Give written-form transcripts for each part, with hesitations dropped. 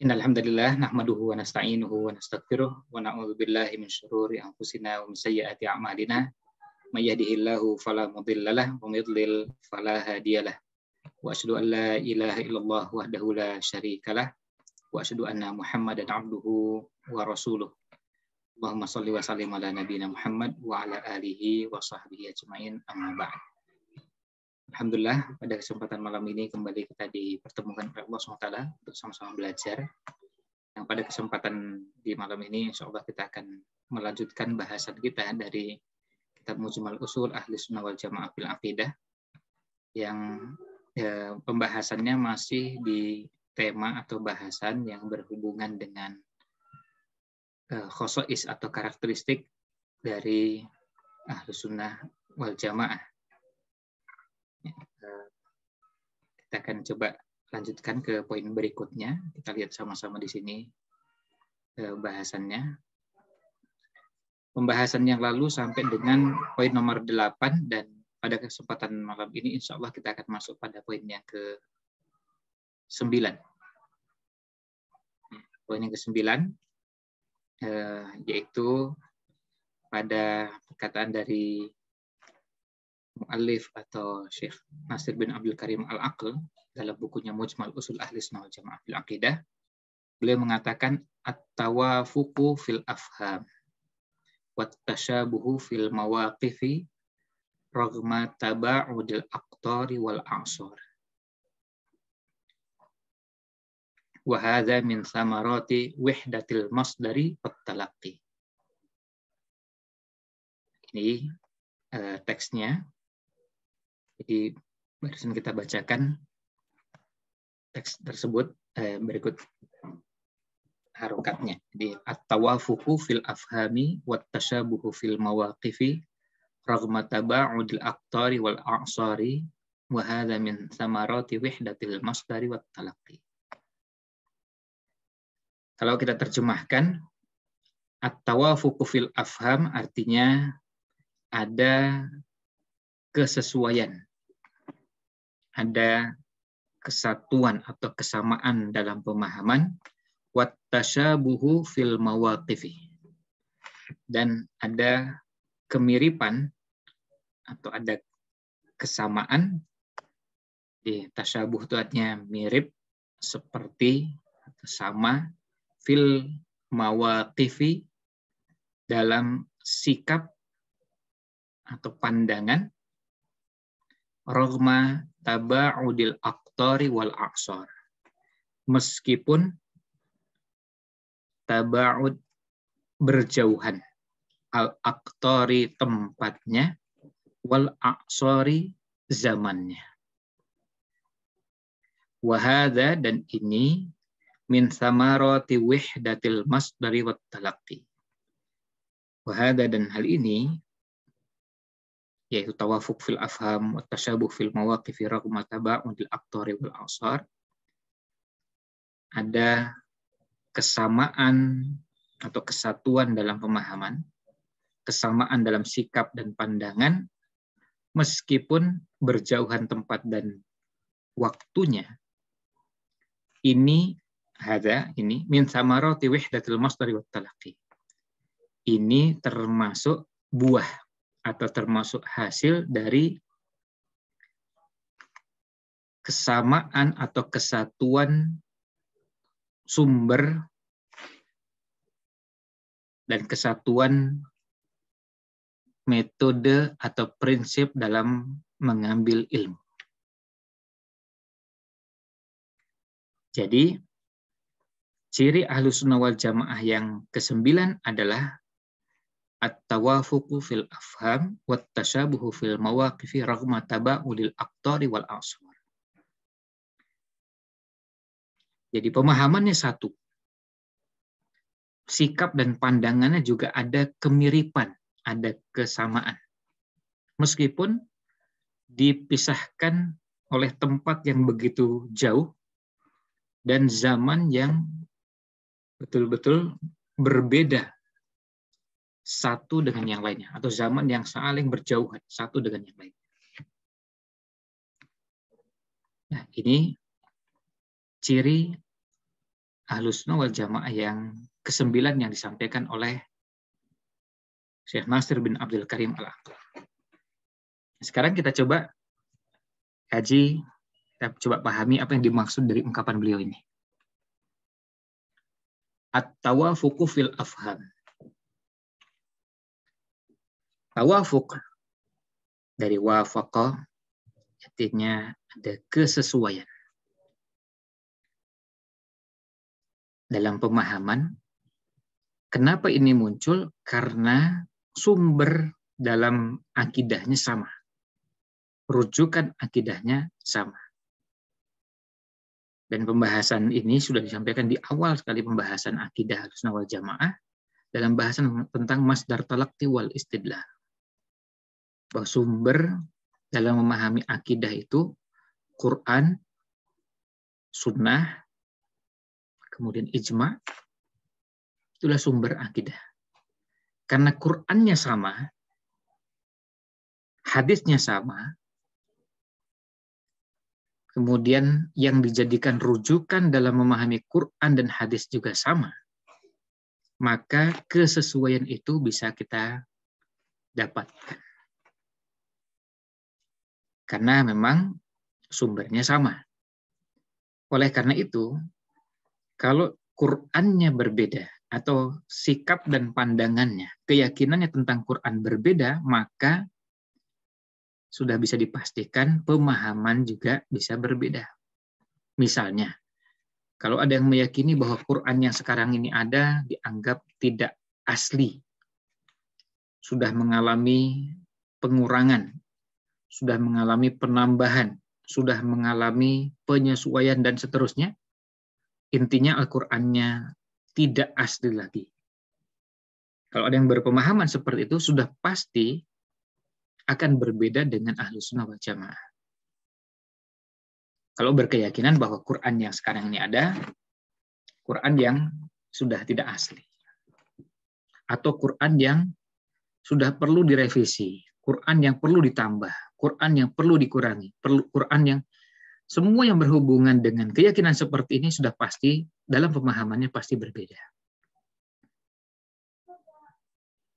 Innal hamdalillah nahmaduhu wa nasta'inuhu wa nastaghfiruh wa na'udzu billahi min syururi anfusina wa min sayyiati a'malina may yahdihillahu fala mudhillalah wa may yudlil fala hadiyalah wa asyhadu an la ilaha illallah wahdahu la syarikalah wa asyhadu anna Muhammadan abduhu wa rasuluh. Allahumma shalli wa sallim ala nabiyyina Muhammad wa ala alihi wa sahbihi ajmain, amma ba'd. Alhamdulillah, pada kesempatan malam ini kembali kita dipertemukan oleh Allah SWT untuk sama-sama belajar. Yang pada kesempatan di malam ini, insya Allah kita akan melanjutkan bahasan kita dari kitab Mujmal Usul Ahli Sunnah wal Jamaah fil Aqidah, yang pembahasannya masih di tema atau bahasan yang berhubungan dengan khosois atau karakteristik dari Ahli Sunnah wal Jamaah. Kita akan coba lanjutkan ke poin berikutnya. Kita lihat sama-sama di sini bahasannya. Pembahasan yang lalu sampai dengan poin nomor 8, dan pada kesempatan malam ini insya Allah kita akan masuk pada poin yang ke-9. Poin yang ke-9 yaitu pada perkataan dari mu'allif atau Syekh Nasir bin Abdul Karim Al-Aql dalam bukunya Mujmal Usul Ahli Sunnah wal Jamaah fil Aqidah. Beliau mengatakan at-tawafuqu fil afham wat tasyabuhu fil mawaqifi raghma taba'udil aqtari wal a'sar. Wa hadza min samarati wahdatil masdari wat talaqqi. Ini teksnya. Jadi barusan kita bacakan teks tersebut, berikut harokatnya. Jadi at-tawafuqu fil afhami wat tasyabuhu fil mawaqifi raghma taba'udil aqtari wal a'sari wa hadza min samarati wahdatil masdari wat talaqqi. Kalau kita terjemahkan, at-tawafuqu fil afham artinya ada kesesuaian, ada kesatuan atau kesamaan dalam pemahaman, wat tasyabuhu fil mawaqifi, dan ada kemiripan atau ada kesamaan. Di tasyabuh itu artinya mirip, seperti, atau sama, fil mawaqifi, dalam sikap atau pandangan, raghma taba'udil aqtari wal a'sar, meskipun taba'ud berjauhan, al aqtari tempatnya, wal a'sari zamannya. Wa hadza, dan ini, min samarati wahdatil masdari wat talaqqi. Wa hadza, dan hal ini, yaitu tawafuq fil afham wa tasyabuh fil mawaqifi raghma taba'udil aqtari wal a'sar, ada kesamaan atau kesatuan dalam pemahaman, kesamaan dalam sikap dan pandangan, meskipun berjauhan tempat dan waktunya. Ini min samarati wahdatil masdari wat talaqqi. Ini termasuk buah atau termasuk hasil dari kesamaan atau kesatuan sumber dan kesatuan metode atau prinsip dalam mengambil ilmu. Jadi, ciri Ahlus Sunnah wal Jamaah yang ke-9 adalah at-tawafuqu fil afham wat tasyabuhu fil mawaqifi raghma taba'udil aqtari wal a'sar. Jadi pemahamannya satu. Sikap dan pandangannya juga ada kemiripan, ada kesamaan. Meskipun dipisahkan oleh tempat yang begitu jauh dan zaman yang betul-betul berbeda satu dengan yang lainnya, atau zaman yang saling berjauhan satu dengan yang lainnya. Nah, ini ciri Ahlus Sunnah wal Jamaah yang ke-9 yang disampaikan oleh Syekh Nasir bin Abdul Karim Al-Aqlah. Sekarang kita coba kaji, kita coba pahami apa yang dimaksud dari ungkapan beliau ini. At-tawafuqu fil afham. Tawafuq dari wafaqa artinya ada kesesuaian dalam pemahaman. Kenapa ini muncul? Karena sumber dalam akidahnya sama. Rujukan akidahnya sama. Dan pembahasan ini sudah disampaikan di awal sekali pembahasan akidah Ahlussunnah wal Jamaah dalam bahasan tentang masdar talaqi wal istidlal. Bahwa sumber dalam memahami akidah itu Quran, sunnah, kemudian ijma, itulah sumber akidah. Karena Qurannya sama, hadisnya sama, kemudian yang dijadikan rujukan dalam memahami Quran dan hadis juga sama, maka kesesuaian itu bisa kita dapatkan. Karena memang sumbernya sama. Oleh karena itu, kalau Qurannya berbeda atau sikap dan pandangannya, keyakinannya tentang Quran berbeda, maka sudah bisa dipastikan pemahaman juga bisa berbeda. Misalnya, kalau ada yang meyakini bahwa Quran yang sekarang ini ada dianggap tidak asli, sudah mengalami pengurangan, sudah mengalami penambahan, sudah mengalami penyesuaian dan seterusnya, intinya Al-Qur'annya tidak asli lagi. Kalau ada yang berpemahaman seperti itu, sudah pasti akan berbeda dengan Ahlus Sunnah wal Jamaah. Kalau berkeyakinan bahwa Quran yang sekarang ini ada, Quran yang sudah tidak asli. Atau Quran yang sudah perlu direvisi, Quran yang perlu ditambah, Quran yang perlu dikurangi, Quran yang semua yang berhubungan dengan keyakinan seperti ini sudah pasti dalam pemahamannya pasti berbeda.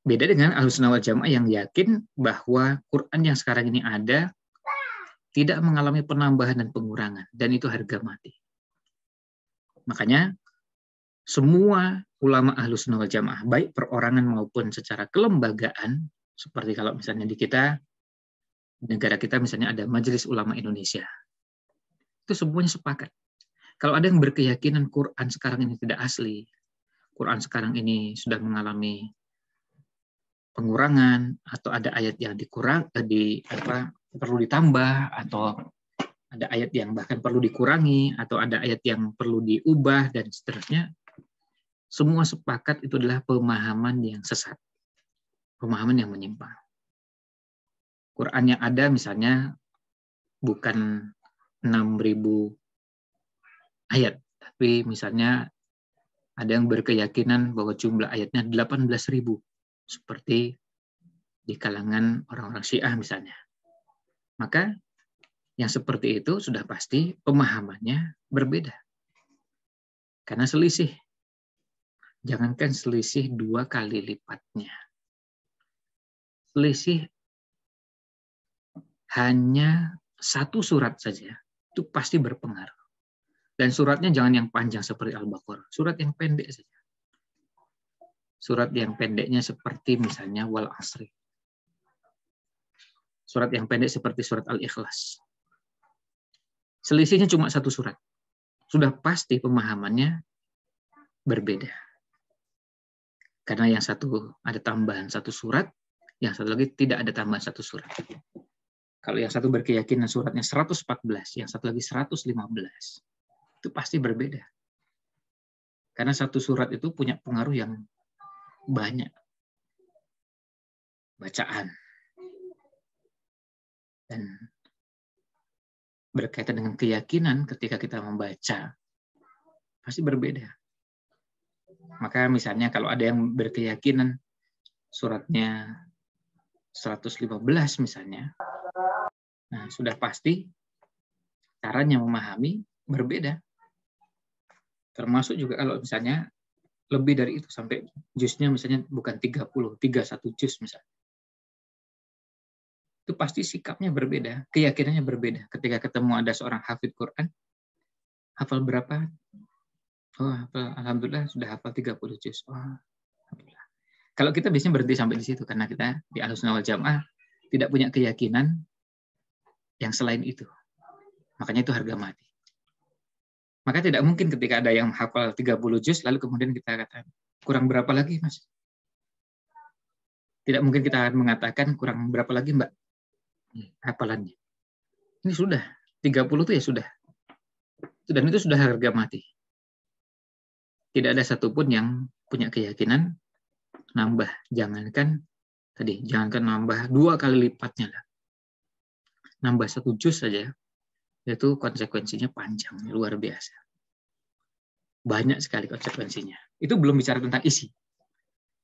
Beda dengan Ahlussunnah wal Jamaah yang yakin bahwa Quran yang sekarang ini ada tidak mengalami penambahan dan pengurangan, dan itu harga mati. Makanya semua ulama Ahlussunnah wal Jamaah, baik perorangan maupun secara kelembagaan, seperti kalau misalnya di kita, negara kita misalnya ada Majelis Ulama Indonesia, itu semuanya sepakat. Kalau ada yang berkeyakinan Quran sekarang ini tidak asli, Quran sekarang ini sudah mengalami pengurangan, atau ada ayat yang perlu ditambah, atau ada ayat yang bahkan perlu dikurangi, atau ada ayat yang perlu diubah, dan seterusnya, semua sepakat itu adalah pemahaman yang sesat, pemahaman yang menyimpang. Quran yang ada misalnya bukan 6.000 ayat, tapi misalnya ada yang berkeyakinan bahwa jumlah ayatnya 18.000, seperti di kalangan orang-orang Syiah misalnya. Maka yang seperti itu sudah pasti pemahamannya berbeda. Karena selisih. Jangankan selisih 2 kali lipatnya. Selisih hanya 1 surat saja, itu pasti berpengaruh. Dan suratnya jangan yang panjang seperti Al-Baqarah, surat yang pendek saja. Surat yang pendeknya seperti misalnya Wal Asri. Surat yang pendek seperti surat Al-Ikhlas. Selisihnya cuma 1 surat. Sudah pasti pemahamannya berbeda. Karena yang satu ada tambahan 1 surat, yang satu lagi tidak ada tambahan 1 surat. Kalau yang satu berkeyakinan suratnya 114, yang satu lagi 115, itu pasti berbeda. Karena 1 surat itu punya pengaruh yang banyak. Bacaan. Dan berkaitan dengan keyakinan ketika kita membaca, pasti berbeda. Maka misalnya kalau ada yang berkeyakinan suratnya 115 misalnya, nah sudah pasti caranya memahami berbeda. Termasuk juga kalau misalnya lebih dari itu, sampai juznya misalnya bukan 31 juz misalnya. Itu pasti sikapnya berbeda, keyakinannya berbeda. Ketika ketemu ada seorang hafid Quran, hafal berapa? Oh, hafal, alhamdulillah sudah hafal 30 juz. Oh, alhamdulillah. Kalau kita biasanya berhenti sampai di situ, karena kita di Ahlussunnah wal Jamaah tidak punya keyakinan yang selain itu. Makanya itu harga mati. Maka tidak mungkin ketika ada yang hafal 30 juz, lalu kemudian kita katakan, kurang berapa lagi, Mas? Tidak mungkin kita akan mengatakan, kurang berapa lagi, Mbak, hafalannya. Ini sudah, 30 itu ya sudah. Dan itu sudah harga mati. Tidak ada satupun yang punya keyakinan nambah. Jangankan nambah 2 kali lipatnya lah. Nambah 1 juz saja, itu konsekuensinya panjang, luar biasa. Banyak sekali konsekuensinya. Itu belum bicara tentang isi.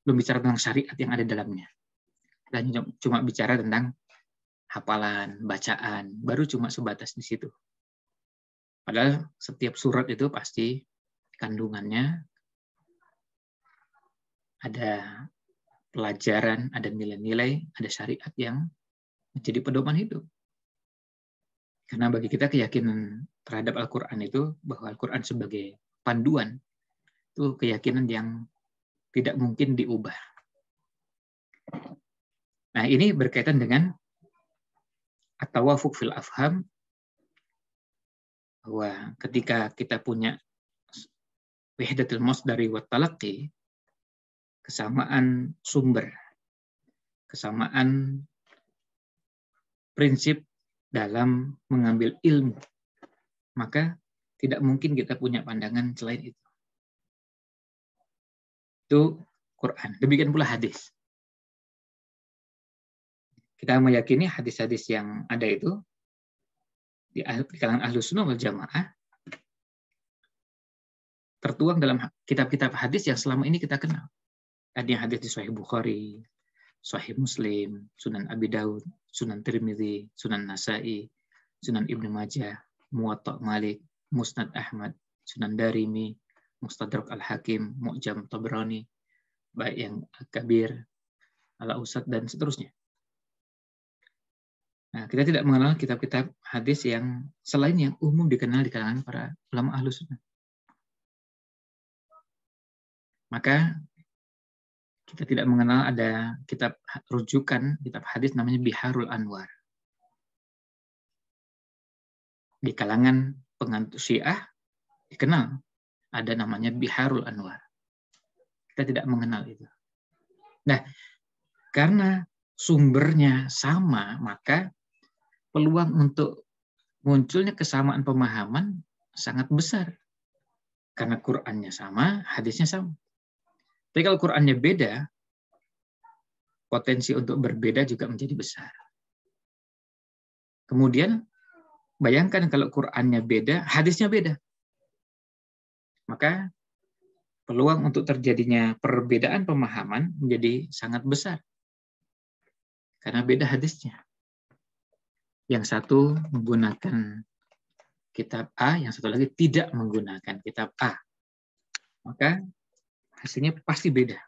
Belum bicara tentang syariat yang ada dalamnya. Dan cuma bicara tentang hafalan, bacaan, baru cuma sebatas di situ. Padahal setiap surat itu pasti kandungannya ada pelajaran, ada nilai-nilai, ada syariat yang menjadi pedoman hidup. Karena bagi kita keyakinan terhadap Al-Quran itu, bahwa Al-Quran sebagai panduan, itu keyakinan yang tidak mungkin diubah. Nah, ini berkaitan dengan at-tawafuq fil afham, bahwa ketika kita punya wahdatul masdari wa talaqqi, kesamaan sumber, kesamaan prinsip dalam mengambil ilmu, maka tidak mungkin kita punya pandangan selain itu. Itu Quran. Demikian pula hadis. Kita meyakini hadis-hadis yang ada itu di kalangan Ahlussunnah wal Jamaah tertuang dalam kitab-kitab hadis yang selama ini kita kenal. Ada hadis di Sahih Bukhari, Sahih Muslim, Sunan Abi Daud, Sunan Tirmidzi, Sunan Nasa'i, Sunan Ibnu Majah, Muwatta Malik, Musnad Ahmad, Sunan Darimi, Mustadrak Al-Hakim, Mu'jam Tabrani, baik yang Al-Kabir, Al-Ausat, dan seterusnya. Nah, kita tidak mengenal kitab-kitab hadis yang selain yang umum dikenal di kalangan para ulama Ahlus Sunnah. Maka kita tidak mengenal ada kitab rujukan, kitab hadis namanya Biharul Anwar. Di kalangan penganut Syiah dikenal ada namanya Biharul Anwar. Kita tidak mengenal itu. Nah, karena sumbernya sama, maka peluang untuk munculnya kesamaan pemahaman sangat besar. Karena Qur'annya sama, hadisnya sama. Tapi kalau Qur'annya beda, potensi untuk berbeda juga menjadi besar. Kemudian, bayangkan kalau Qur'annya beda, hadisnya beda. Maka peluang untuk terjadinya perbedaan pemahaman menjadi sangat besar. Karena beda hadisnya. Yang satu menggunakan kitab A, yang satu lagi tidak menggunakan kitab A. Maka hasilnya pasti beda.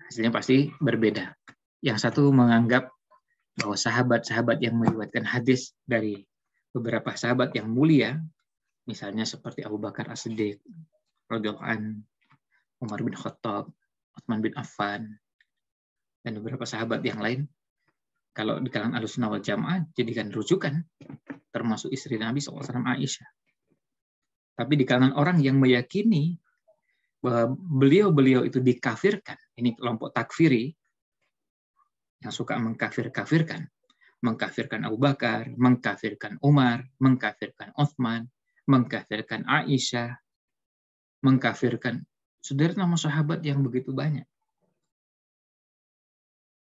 Hasilnya pasti berbeda. Yang satu menganggap bahwa sahabat-sahabat yang meriwayatkan hadis dari beberapa sahabat yang mulia, misalnya seperti Abu Bakar As-Siddiq, radhiyallahu anhu, Umar bin Khattab, Utsman bin Affan, dan beberapa sahabat yang lain, kalau di kalangan Ahlussunnah wal Jamaah jadikan rujukan, termasuk istri Nabi SAW Aisyah. Tapi di kalangan orang yang meyakini bahwa beliau-beliau itu dikafirkan, ini kelompok takfiri yang suka mengkafirkan Abu Bakar, mengkafirkan Umar, mengkafirkan Utsman, mengkafirkan Aisyah, mengkafirkan saudara nama sahabat yang begitu banyak.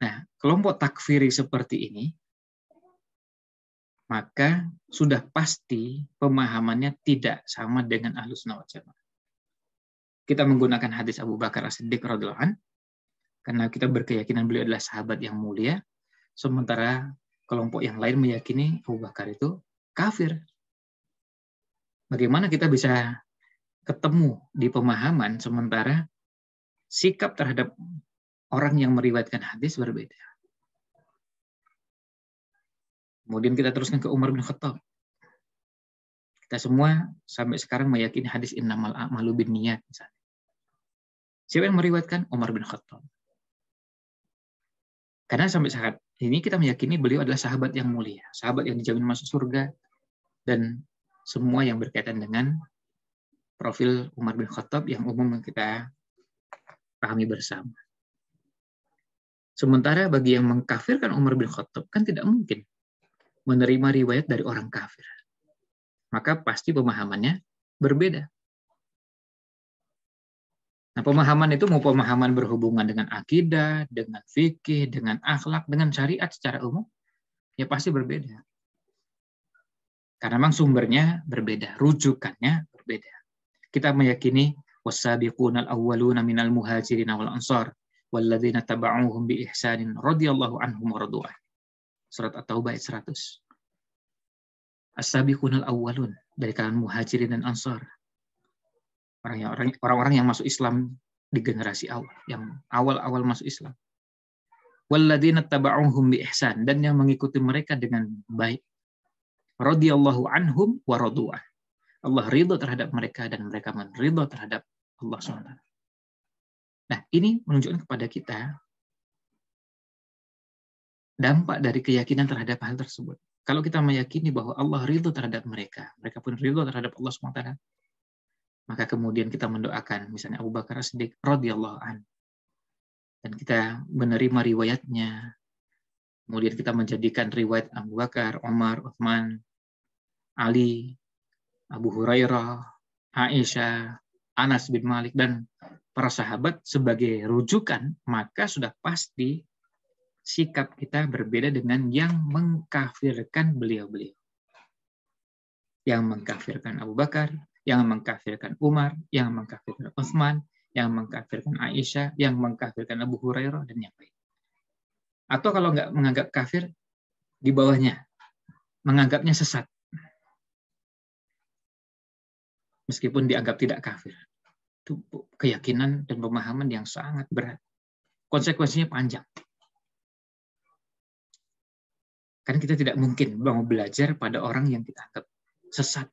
Nah, kelompok takfiri seperti ini, maka sudah pasti pemahamannya tidak sama dengan Ahlussunnah wal Jamaah. Kita menggunakan hadis Abu Bakar As-Siddiq radhiyallahu anhu karena kita berkeyakinan beliau adalah sahabat yang mulia, sementara kelompok yang lain meyakini Abu Bakar itu kafir. Bagaimana kita bisa ketemu di pemahaman sementara sikap terhadap orang yang meriwayatkan hadis berbeda. Kemudian kita teruskan ke Umar bin Khattab. Kita semua sampai sekarang meyakini hadis innamal a'malu binniyat misalnya. Siapa yang meriwayatkan? Umar bin Khattab. Karena sampai saat ini kita meyakini beliau adalah sahabat yang mulia, sahabat yang dijamin masuk surga, dan semua yang berkaitan dengan profil Umar bin Khattab yang umum kita pahami bersama. Sementara bagi yang mengkafirkan Umar bin Khattab, kan tidak mungkin menerima riwayat dari orang kafir. Maka pasti pemahamannya berbeda. Nah, pemahaman itu mau pemahaman berhubungan dengan akidah, dengan fikih, dengan akhlak, dengan syariat secara umum, ya pasti berbeda. Karena memang sumbernya berbeda, rujukannya berbeda. Kita meyakini was-sabiqunal awwaluna minal muhajirin wal ansar walladzina taba'uuhum bi ihsanin radhiyallahu anhum wa radu an. Surat At-Taubah ayat 100. As-sabiqunal awwalun, dari kalangan muhajirin dan ansar. Orang-orang yang masuk Islam di generasi awal, yang awal-awal masuk Islam. Walladzina taba'uuhum bi ihsan, dan yang mengikuti mereka dengan baik. Radhiyallahu anhum wa radu an. Allah ridho terhadap mereka dan mereka meridho terhadap Allah SWT. Nah, ini menunjukkan kepada kita dampak dari keyakinan terhadap hal tersebut. Kalau kita meyakini bahwa Allah ridho terhadap mereka, mereka pun ridho terhadap Allah SWT, maka kemudian kita mendoakan misalnya Abu Bakar As-Siddiq radhiyallahu anhu, dan kita menerima riwayatnya. Kemudian kita menjadikan riwayat Abu Bakar, Umar, Utsman, Ali, Abu Hurairah, Aisyah, Anas bin Malik, dan para sahabat sebagai rujukan, maka sudah pasti sikap kita berbeda dengan yang mengkafirkan beliau-beliau. Yang mengkafirkan Abu Bakar, yang mengkafirkan Umar, yang mengkafirkan Utsman, yang mengkafirkan Aisyah, yang mengkafirkan Abu Hurairah, dan yang lain. Atau kalau nggak menganggap kafir, di bawahnya, menganggapnya sesat. Meskipun dianggap tidak kafir. Itu keyakinan dan pemahaman yang sangat berat. Konsekuensinya panjang. Karena kita tidak mungkin mau belajar pada orang yang kita anggap sesat.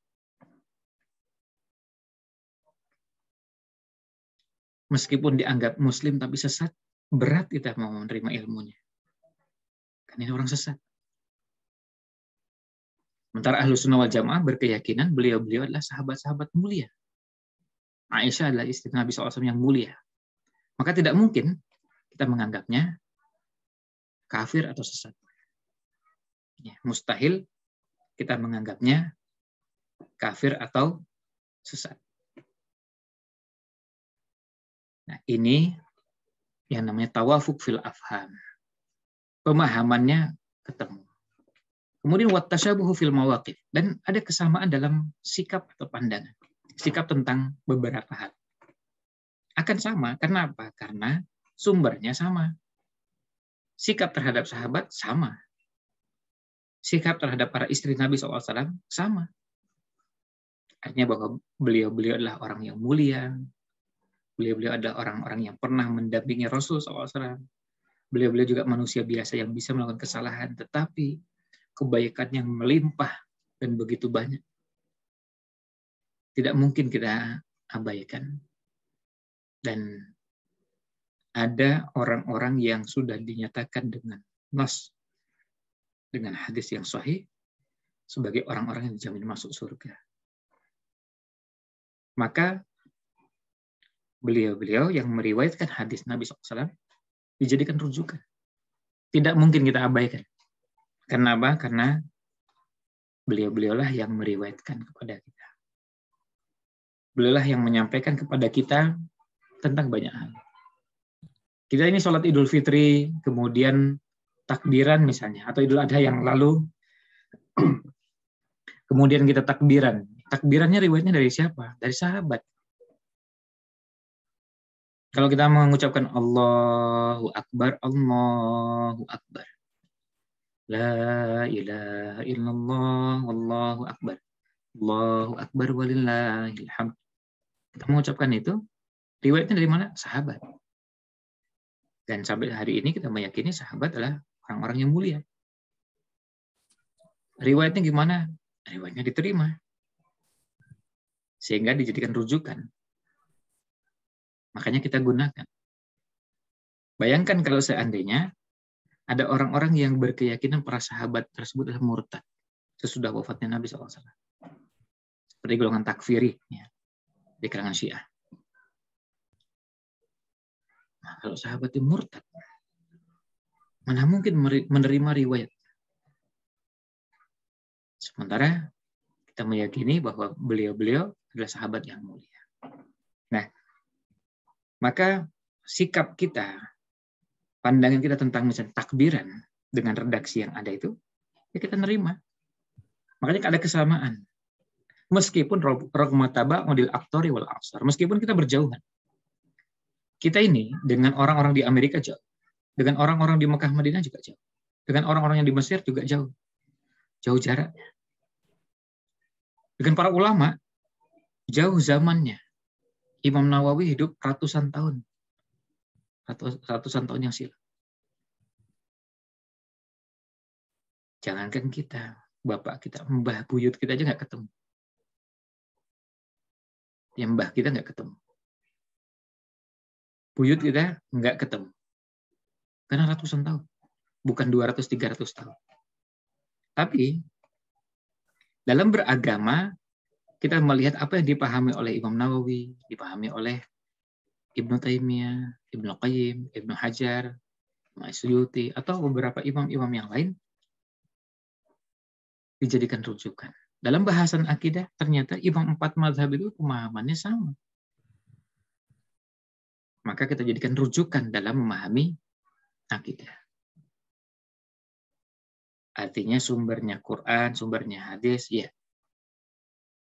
Meskipun dianggap muslim tapi sesat, berat kita mau menerima ilmunya. Karena ini orang sesat. Sementara Ahlus Sunnah wal Jamaah berkeyakinan beliau-beliau adalah sahabat-sahabat mulia. Aisyah adalah istri Nabi SAW yang mulia. Maka tidak mungkin kita menganggapnya kafir atau sesat. Ya, mustahil kita menganggapnya kafir atau sesat. Nah, ini yang namanya tawafuk fil afham. Pemahamannya ketemu. Kemudian wattasyabuhu fil mawaqif, dan ada kesamaan dalam sikap atau pandangan. Sikap tentang beberapa hal. Akan sama, karena apa? Karena sumbernya sama. Sikap terhadap sahabat sama. Sikap terhadap para istri Nabi SAW sama. Artinya bahwa beliau-beliau adalah orang yang mulia. Beliau-beliau adalah orang-orang yang pernah mendampingi Rasul SAW. Beliau-beliau juga manusia biasa yang bisa melakukan kesalahan, tetapi kebaikan yang melimpah dan begitu banyak. Tidak mungkin kita abaikan. Dan ada orang-orang yang sudah dinyatakan dengan nas, dengan hadis yang sahih, sebagai orang-orang yang dijamin masuk surga. Maka beliau-beliau yang meriwayatkan hadis Nabi SAW dijadikan rujukan. Tidak mungkin kita abaikan. Karena apa? Karena beliau-beliaulah yang meriwayatkan kepada kita. Beliaulah yang menyampaikan kepada kita tentang banyak hal. Kita ini sholat Idul Fitri, kemudian takbiran misalnya, atau Idul Adha yang lalu, kemudian kita takbiran. Takbirannya riwayatnya dari siapa? Dari sahabat. Kalau kita mengucapkan Allahu Akbar, Allahu Akbar. La ilaha illallah, Allahu Akbar. Allahu Akbar walillahil hamd. Kita mengucapkan itu, riwayatnya dari mana? Sahabat. Dan sampai hari ini kita meyakini sahabat adalah orang-orang yang mulia. Riwayatnya gimana? Riwayatnya diterima. Sehingga dijadikan rujukan. Makanya kita gunakan. Bayangkan kalau seandainya ada orang-orang yang berkeyakinan para sahabat tersebut adalah murtad sesudah wafatnya Nabi SAW. Seperti golongan takfiri ya, di kalangan Syiah. Nah, kalau sahabat itu murtad, mana mungkin menerima riwayat? Sementara kita meyakini bahwa beliau-beliau adalah sahabat yang mulia. Nah, maka sikap kita, pandangan kita tentang misalnya takbiran dengan redaksi yang ada itu, ya kita nerima. Makanya ada kesamaan. Meskipun rogmataba modil aktori wal absar, meskipun kita berjauhan. Kita ini dengan orang-orang di Amerika jauh. Dengan orang-orang di Mekah Madinah juga jauh. Dengan orang-orang yang di Mesir juga jauh. Jauh jaraknya. Dengan para ulama, jauh zamannya. Imam Nawawi hidup ratusan tahun. Ratusan tahun yang silam. Jangankan kita, bapak kita, mbah buyut kita aja nggak ketemu. Ya mbah kita nggak ketemu. Buyut kita nggak ketemu. Karena ratusan tahun. Bukan 200-300 tahun. Tapi, dalam beragama, kita melihat apa yang dipahami oleh Imam Nawawi, dipahami oleh Ibnu Taimiyah, Ibnu Qayyim, Ibnu Hajar, Suyuti, atau beberapa imam-imam yang lain, dijadikan rujukan. Dalam bahasan akidah, ternyata imam 4 mazhab itu pemahamannya sama. Maka kita jadikan rujukan dalam memahami akidah. Artinya sumbernya Quran, sumbernya hadis, ya.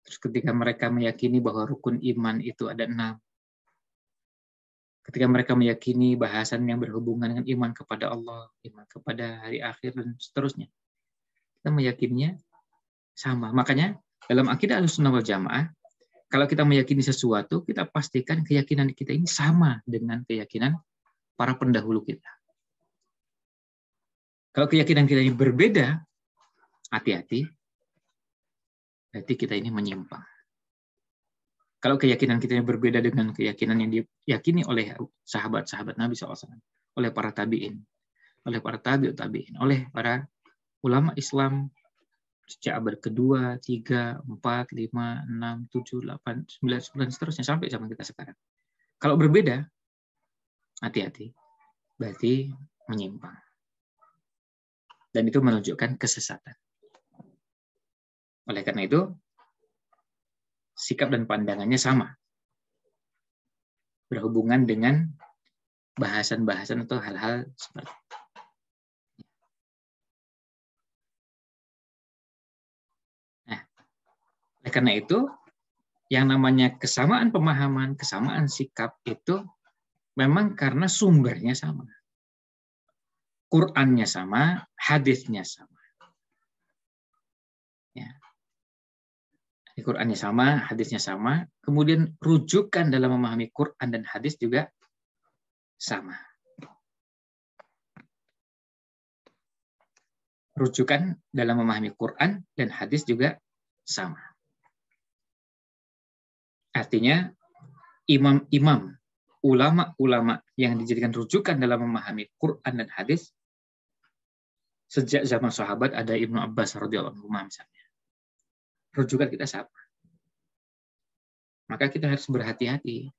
Terus ketika mereka meyakini bahwa rukun iman itu ada 6, ketika mereka meyakini bahasan yang berhubungan dengan iman kepada Allah, iman kepada hari akhir, dan seterusnya, kita meyakininya sama. Makanya dalam akidah Ahlussunnah wal Jamaah, kalau kita meyakini sesuatu, kita pastikan keyakinan kita ini sama dengan keyakinan para pendahulu kita. Kalau keyakinan kita ini berbeda, hati-hati, berarti kita ini menyimpang. Kalau keyakinan kita ini berbeda dengan keyakinan yang diyakini oleh sahabat-sahabat Nabi SAW, oleh para tabi'in, oleh para tabi'ut tabi'in, oleh para ulama Islam sejak abad kedua, 3, 4, 5, 6, 7, 8, 9, seterusnya sampai zaman kita sekarang. Kalau berbeda, hati-hati, berarti menyimpang. Dan itu menunjukkan kesesatan. Oleh karena itu, sikap dan pandangannya sama. Berhubungan dengan bahasan-bahasan atau hal-hal seperti itu. Nah, karena itu, yang namanya kesamaan pemahaman, kesamaan sikap itu memang karena sumbernya sama. Qur'annya sama, hadisnya sama. Ya. Qur'annya sama, hadisnya sama. Kemudian rujukan dalam memahami Qur'an dan hadis juga sama. Rujukan dalam memahami Qur'an dan hadis juga sama. Artinya, imam-imam, ulama-ulama yang dijadikan rujukan dalam memahami Qur'an dan hadis, sejak zaman sahabat ada Ibnu Abbas radhiyallahu anhu misalnya. Rujukan kita sama. Maka kita harus berhati-hati.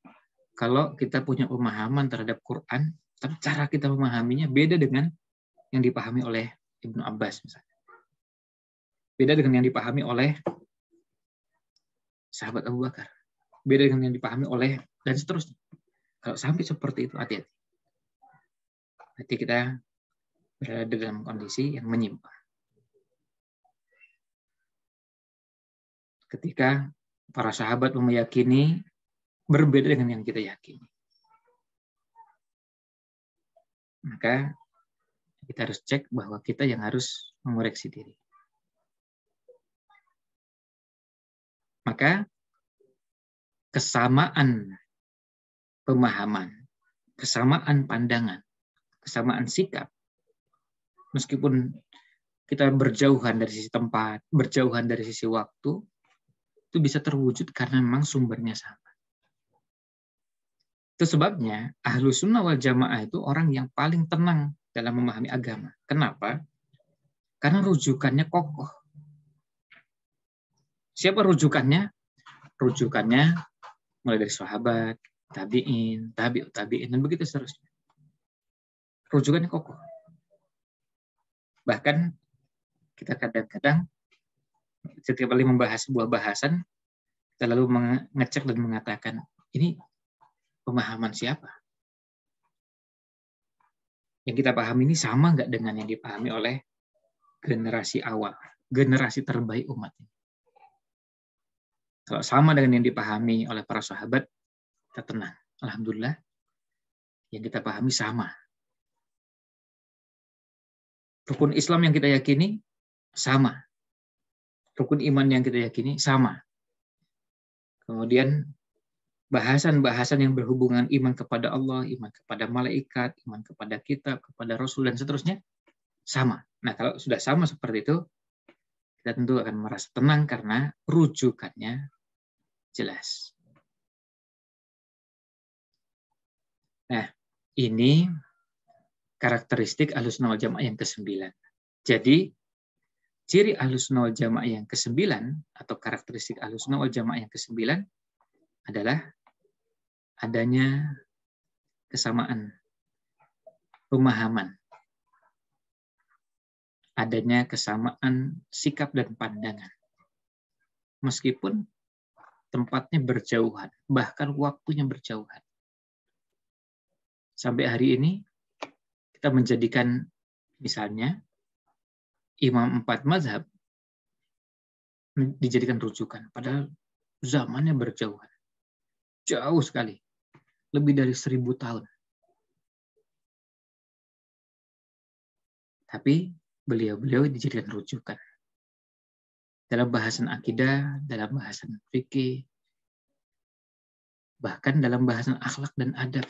Kalau kita punya pemahaman terhadap Quran, tapi cara kita memahaminya beda dengan yang dipahami oleh Ibnu Abbas misalnya. Beda dengan yang dipahami oleh sahabat Abu Bakar. Beda dengan yang dipahami oleh dan seterusnya. Kalau sampai seperti itu, hati-hati. Berarti kita berada dalam kondisi yang menyimpang. Ketika para sahabat meyakini berbeda dengan yang kita yakini. Maka kita harus cek bahwa kita yang harus mengoreksi diri. Maka kesamaan pemahaman, kesamaan pandangan, kesamaan sikap, meskipun kita berjauhan dari sisi tempat, berjauhan dari sisi waktu, itu bisa terwujud karena memang sumbernya sama. Itu sebabnya Ahlus Sunnah wal Jamaah itu orang yang paling tenang dalam memahami agama. Kenapa? Karena rujukannya kokoh. Siapa rujukannya? Rujukannya mulai dari sahabat, tabi'in, tabi'ut tabi'in, dan begitu seterusnya. Rujukannya kokoh. Bahkan kita kadang-kadang setiap kali membahas sebuah bahasan, kita lalu mengecek dan mengatakan, ini pemahaman siapa? Yang kita pahami ini sama nggak dengan yang dipahami oleh generasi awal, generasi terbaik umat ini? Kalau sama dengan yang dipahami oleh para sahabat, kita tenang. Alhamdulillah, yang kita pahami sama. Rukun Islam yang kita yakini, sama. Rukun iman yang kita yakini, sama. Kemudian, bahasan-bahasan yang berhubungan iman kepada Allah, iman kepada malaikat, iman kepada kitab, kepada Rasul, dan seterusnya, sama. Nah, kalau sudah sama seperti itu, kita tentu akan merasa tenang karena rujukannya jelas. Nah, ini karakteristik Ahlus Sunnah wal Jamaah yang ke-9. Jadi, ciri Ahlus Sunnah wal Jamaah yang ke-9 atau karakteristik Ahlus Sunnah wal Jamaah yang ke-9 adalah adanya kesamaan pemahaman, adanya kesamaan sikap dan pandangan. Meskipun tempatnya berjauhan, bahkan waktunya berjauhan. Sampai hari ini kita menjadikan misalnya imam 4 mazhab dijadikan rujukan, padahal zamannya berjauhan. Jauh sekali. Lebih dari 1000 tahun. Tapi beliau-beliau dijadikan rujukan. Dalam bahasan akidah, dalam bahasan fikih, bahkan dalam bahasan akhlak dan adab.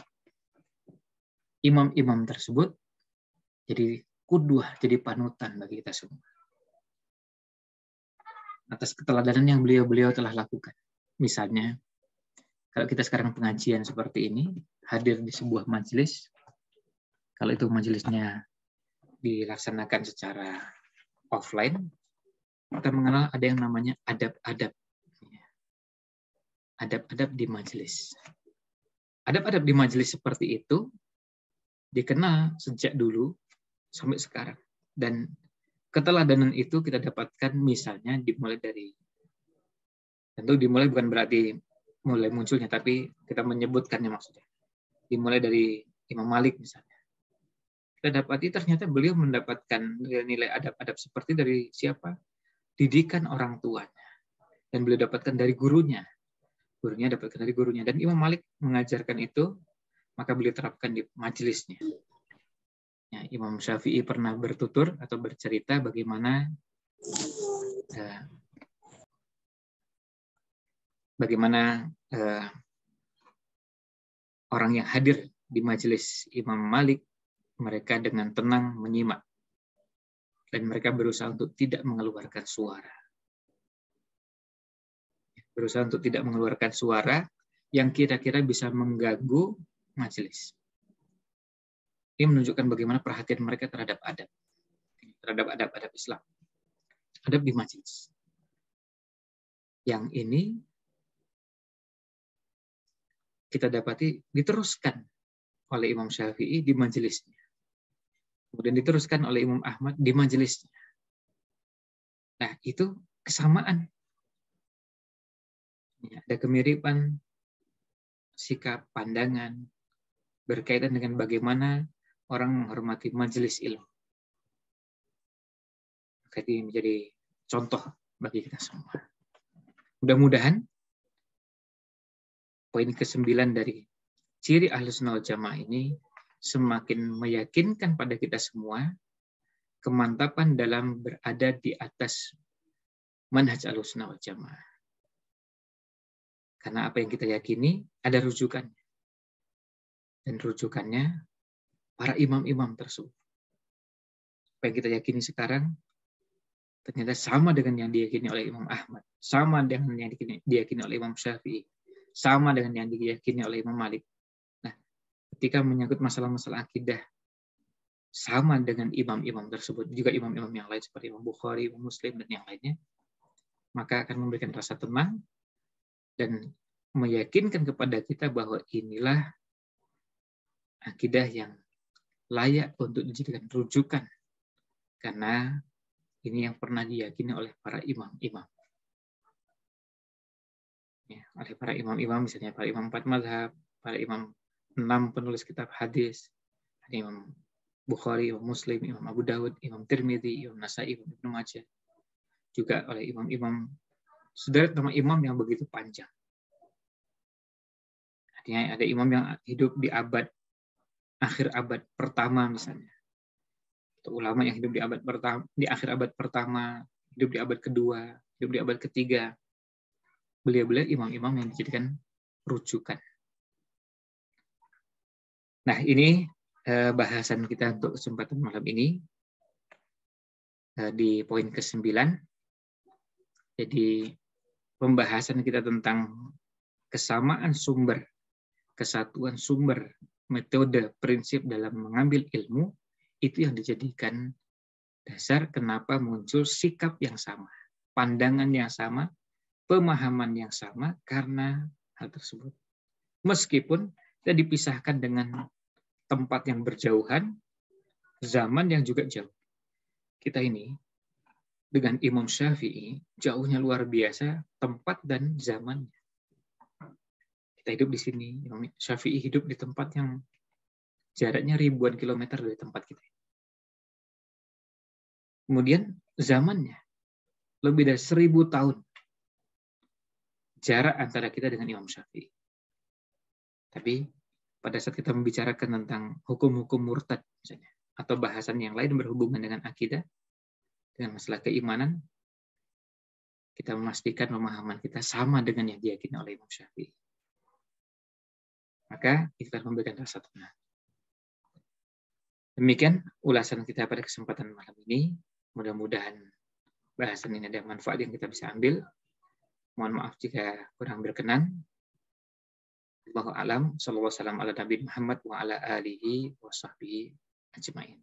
Imam-imam tersebut jadi qudwah, jadi panutan bagi kita semua. Atas keteladanan yang beliau-beliau telah lakukan. Misalnya, kalau kita sekarang pengajian seperti ini, hadir di sebuah majelis, kalau itu majelisnya dilaksanakan secara offline, kita mengenal ada yang namanya adab-adab. Adab-adab di majelis. Adab-adab di majelis seperti itu dikenal sejak dulu sampai sekarang. Dan keteladanan itu kita dapatkan misalnya dimulai dari, tentu dimulai bukan berarti mulai munculnya, tapi kita menyebutkannya maksudnya. Dimulai dari Imam Malik misalnya. Kita dapati ternyata beliau mendapatkan nilai adab-adab seperti dari siapa? Didikan orang tuanya. Dan beliau dapatkan dari gurunya. Gurunya dapatkan dari gurunya. Dan Imam Malik mengajarkan itu, maka beliau terapkan di majelisnya. Ya, Imam Syafi'i pernah bertutur atau bercerita bagaimana orang yang hadir di majelis Imam Malik, mereka dengan tenang menyimak. Dan mereka berusaha untuk tidak mengeluarkan suara. Berusaha untuk tidak mengeluarkan suara yang kira-kira bisa mengganggu majelis. Ini menunjukkan bagaimana perhatian mereka terhadap adab. Terhadap adab-adab Islam. Adab di majelis. Yang ini kita dapati diteruskan oleh Imam Syafi'i di majelisnya. Kemudian diteruskan oleh Imam Ahmad di majelisnya. Nah, itu kesamaan. Ada kemiripan sikap, pandangan, berkaitan dengan bagaimana orang menghormati majelis ilmu. Maka ini menjadi contoh bagi kita semua. Mudah-mudahan poin ke-9 dari ciri Ahlus Sunnah wal Jamaah ini semakin meyakinkan pada kita semua kemantapan dalam berada di atas manhaj Ahlus Sunnah wal Jamaah. Karena apa yang kita yakini ada rujukannya. Dan rujukannya para imam-imam tersebut. Apa yang kita yakini sekarang ternyata sama dengan yang diyakini oleh Imam Ahmad, sama dengan yang diyakini oleh Imam Syafi'i, sama dengan yang diyakini oleh Imam Malik. Nah, ketika menyangkut masalah-masalah akidah, sama dengan imam-imam tersebut, juga imam-imam yang lain seperti Imam Bukhari, Imam Muslim, dan yang lainnya, maka akan memberikan rasa tenang dan meyakinkan kepada kita bahwa inilah akidah yang layak untuk dijadikan rujukan. Karena ini yang pernah diyakini oleh para imam-imam. Ya, oleh para imam-imam, misalnya para imam 4 mazhab, para imam 6 penulis kitab hadis, Imam Bukhari, Imam Muslim, Imam Abu Dawud, Imam Tirmidzi, Imam Nasai, Imam Ibnu Majah. Juga oleh imam-imam, sederet nama imam yang begitu panjang. Artinya ada imam yang hidup di akhir abad pertama misalnya. Atau ulama yang hidup di akhir abad pertama, hidup di abad kedua, hidup di abad ketiga. Beliau-beliau imam-imam yang dijadikan rujukan. Nah, ini bahasan kita untuk kesempatan malam ini di poin ke-9. Jadi pembahasan kita tentang kesamaan sumber, kesatuan sumber, metode, prinsip dalam mengambil ilmu, itu yang dijadikan dasar kenapa muncul sikap yang sama, pandangan yang sama, pemahaman yang sama karena hal tersebut. Meskipun tidak dipisahkan dengan tempat yang berjauhan, zaman yang juga jauh. Kita ini dengan Imam Syafi'i jauhnya luar biasa tempat dan zaman. Kita hidup di sini, Imam Syafi'i hidup di tempat yang jaraknya ribuan kilometer dari tempat kita. Kemudian zamannya lebih dari 1000 tahun jarak antara kita dengan Imam Syafi'i. Tapi pada saat kita membicarakan tentang hukum-hukum murtad misalnya, atau bahasan yang lain berhubungan dengan akidah, dengan masalah keimanan, kita memastikan pemahaman kita sama dengan yang diyakini oleh Imam Syafi'i. Maka kita memberikan rasa tenang. Demikian ulasan kita pada kesempatan malam ini. Mudah-mudahan bahasan ini ada manfaat yang kita bisa ambil. Mohon maaf jika kurang berkenan. Allahu a'lam. Sallallahu alaihi wasallam ala Nabi Muhammad wa ala alihi wa sahbihi ajma'in.